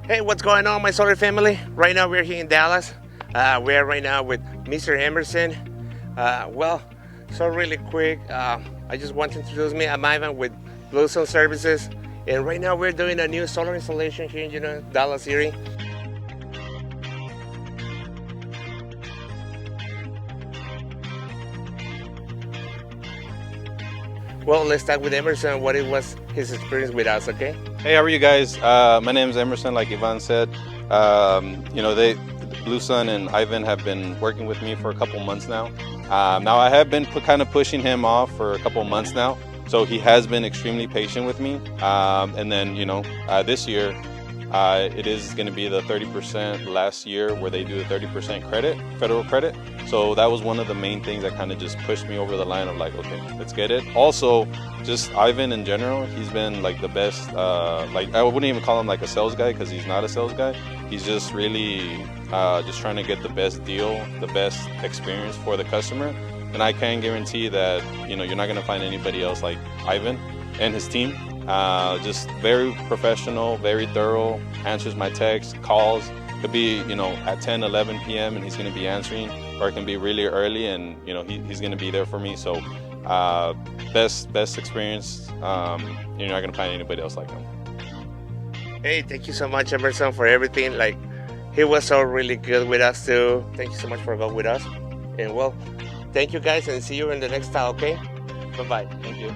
Hey, what's going on, my solar family? Right now we're here in Dallas. We're right now with Mr. Emerson. So really quick, I just want to introduce me. I'm Ivan with Bluesun Services, and right now we're doing a new solar installation here in Dallas area. Well, let's start with Emerson. What it was his experience with us, okay? Hey, how are you guys? My name is Emerson, like Ivan said. Bluesun and Ivan have been working with me for a couple months now. Now I have been kind of pushing him off for a couple months now, so he has been extremely patient with me. This year, it is going to be the 30% last year where they do the 30% credit, federal credit. So that was one of the main things that kind of just pushed me over the line of like, okay, let's get it. Also, just Ivan in general, he's been like the best, I wouldn't even call him like a sales guy because he's not a sales guy. He's just really just trying to get the best deal, the best experience for the customer. And I can guarantee that, you're not going to find anybody else like Ivan and his team. Just very professional, very thorough, answers my texts, calls. Could be, at 10, 11 p.m. and he's going to be answering, or it can be really early and, he's going to be there for me. So best experience. You're not going to find anybody else like him. Hey, thank you so much, Emerson, for everything. Like, he was so really good with us too. Thank you so much for going with us. And well, thank you guys, and see you in the next time, okay? Bye-bye. Thank you.